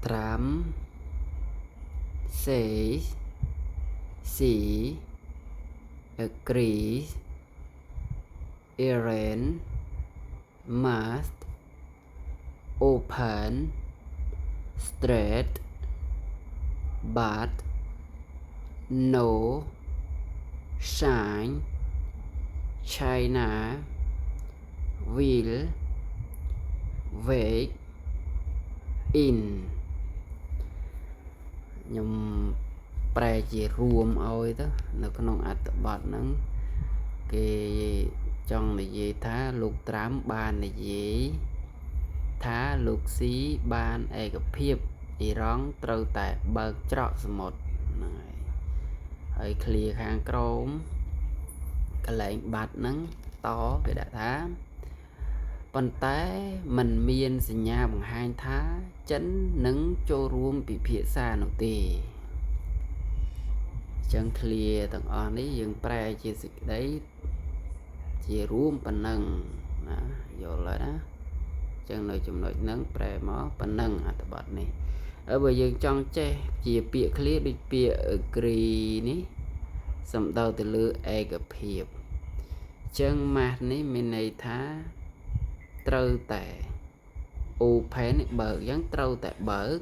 Tram says she agrees Iran must open strait but no sign China will wait in ខ្ញុំប្រែជារួមឲ្យទៅនៅក្នុងអត្ថបទហ្នឹងគេចង់និយាយថាលោកត្រាំបាននិយាយថាលោកស៊ីបានឯកភាពអ៊ីរ៉ង់ត្រូវតែបើកច្រកសមុទ្រហ្នឹងហើយឃ្លាខាងក្រោមកន្លែងបាត់ហ្នឹងតគេដាក់ថាប៉ុន្តែมันមានសញ្ញាបង្ហាញថាចិននឹងចូលរួមពិភាក្សានោះទេចឹងឃ្លាទាំងអស់នេះយើងប្រែជាសេចក្តីជារួមប៉ុណ្ណឹងណាយល់ហើយណាចឹងនៅចំណុចហ្នឹងប្រែមកប៉ុណ្ណឹងអត្ថបទនេះហើយបើយើងចង់ចេះជាពាក្យឃ្លាដូចពាក្យ agree នេះសំដៅទៅលើឯកភាពចឹងម៉ាស់នេះមានន័យថាត្រូវតែ open នេះបើកអញ្ចឹងត្រូវតែបើក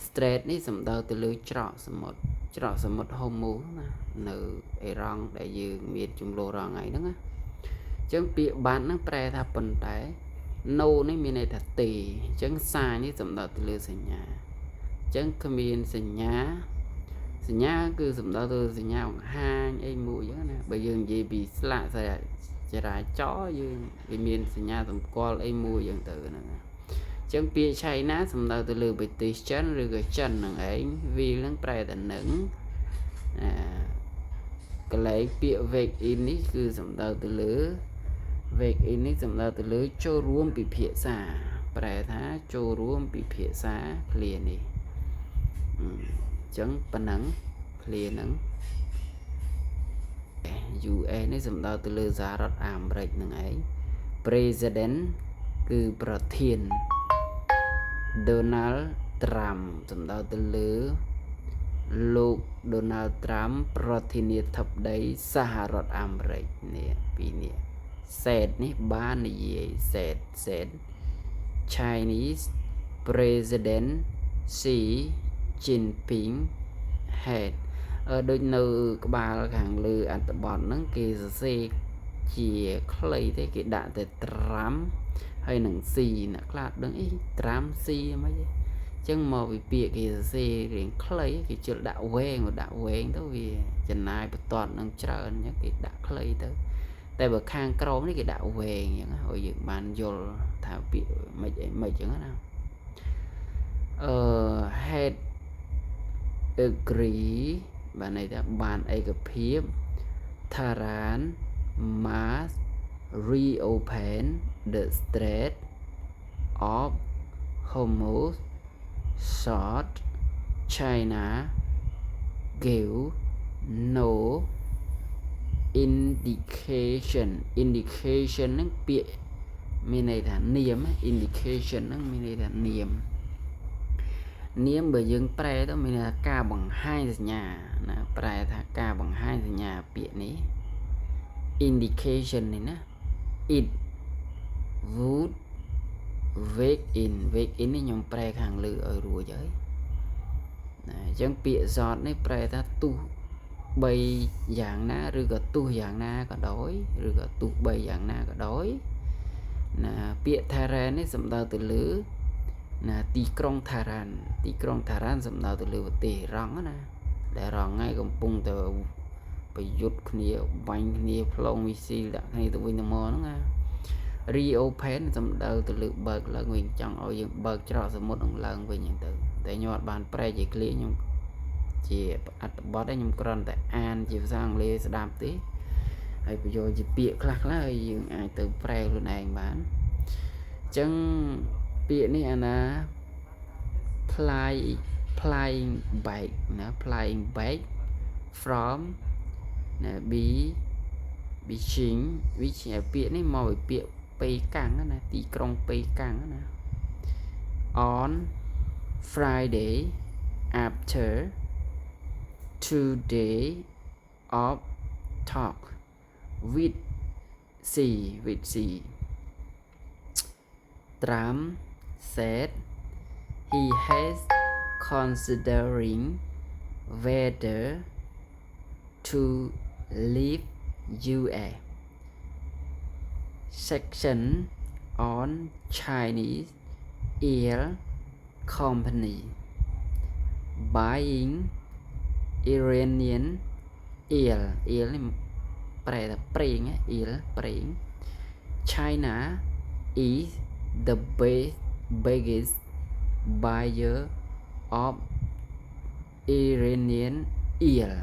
strait នេះសំដៅទៅលើច្រកសមុទ្រ Hormuz ណានៅអ៊ីរ៉ង់ដែលយើងមានជំលោះរាល់ថ្ងៃហ្នឹងណាអញ្ចឹងពាក្យបានហ្នឹងប្រែថាប៉ុន្តែ no នេះមានន័យថាទេអញ្ចឹងសារនេះសំដៅទៅលើសញ្ញាអញ្ចឹងគ្មានសញ្ញាគឺសំដៅទៅសញ្ញាបង្ហាញអីមួយអញ្ចឹងណាបើយើងនិយាយពីស្លាកចរាចរណ៍យើងវាមានសញ្ញាសម្គាល់អីមួយអញ្ចឹងទៅហ្នឹងណាអញ្ចឹងពាក្យ China សំដៅទៅលើប្រទេសចិនឬក៏ចិនហ្នឹងឯងវានឹងប្រែតែនឹងកន្លែងពាក្យ wake in នេះគឺសំដៅទៅលើ wake in នេះសំដៅទៅលើចូលរួមពិភាក្សាប្រែថាចូលរួមពិភាក្សាឃ្លានេះអញ្ចឹងប៉ុណ្ណឹងឃ្លាហ្នឹង US នេះសំដៅទៅលើសហរដ្ឋអាមេរិកហ្នឹងឯង President គឺប្រធាន Donald Trump សំដៅទៅលើលោក Donald Trump ប្រធានាធិបតីសហរដ្ឋអាមេរិកនេះពីរនេះ said នេះបាននិយាយ said Chinese President Xi Jinping had ដូចនៅក្បាលខាងលើអត្ថបទហ្នឹងគេសរសេរជាខ្លីទេគេដាក់តែ Trump ហើយនឹង C អ្នកខ្លះដឹងអី Trump C មិនអីចឹងមកពីពាក្យគេសរសេររៀងខ្លីគេជិលដាក់វែងទៅវាចំណាយបន្ទាត់នឹងច្រើនអញ្ចឹងគេដាក់ខ្លីទៅតែបើខាងក្រោមនេះគេដាក់វែងអញ្ចឹងឲ្យយើងបានយល់ថាពាក្យមិនអីមិនអញ្ចឹងណាhad agree បានន័យថាបានឯកភាព Tehran must reopen the Strait of Hormuz short China gave no indication ហ្នឹងពាក្យមានន័យថានាម indication ហ្នឹងមានន័យថានាមបើយើងប្រែទៅមានន័យថាការបង្ហាញសញ្ញាណាប្រែថាការបង្ហាញសញ្ញាពាក្យនេះ indication នេះណា it would wake in នេះខ្ញុំប្រែខាងលើឲ្យរួចហើយណាអញ្ចឹងពាក្យ short នេះប្រែថាទោះបីយ៉ាងណាឬក៏ទោះយ៉ាងណាក៏ដោយឬក៏ទោះបីយ៉ាងណាក៏ដោយណាពាក្យ Tehran នេះសំដៅទៅលើណាទីក្រុង Tehran សំដៅទៅលើប្រទេសអ៊ីរ៉ង់ណាដែលរងថ្ងៃកំពុងតែប្រយុទ្ធគ្នាបាញ់គ្នាផ្លងមីស៊ីលដាក់គ្នាទៅវិញទៅមកហ្នឹងណា reopen សំដៅទៅលើបើកឡើងវិញចង់ឲ្យយើងបើកច្រកសមុទ្រនឹងឡើងវិញអញ្ចឹងទៅតែខ្ញុំអត់បានប្រែជាឃ្លាខ្ញុំជាអត្ថបទឯងខ្ញុំគ្រាន់តែអានជាភាសាអង់គ្លេសស្ដាប់ទេហើយបញ្ចូលជាពាក្យខ្លះហើយយើងអាចទៅប្រែខ្លួនឯងបានអញ្ចឹងពាក្យនេះអាណា flying back ណា flying back from ណា Beijing ពាក្យនេះមកពីពាក្យប៉េកាំងណាទីក្រុងប៉េកាំងណា on Friday after 2 days of talk with C. Trump said he has considering whether to leave US. Section on Chinese oil company buying Iranian oil នេះប្រែថាប្រេង oil ប្រេង China is the biggest buyer of Iranian oil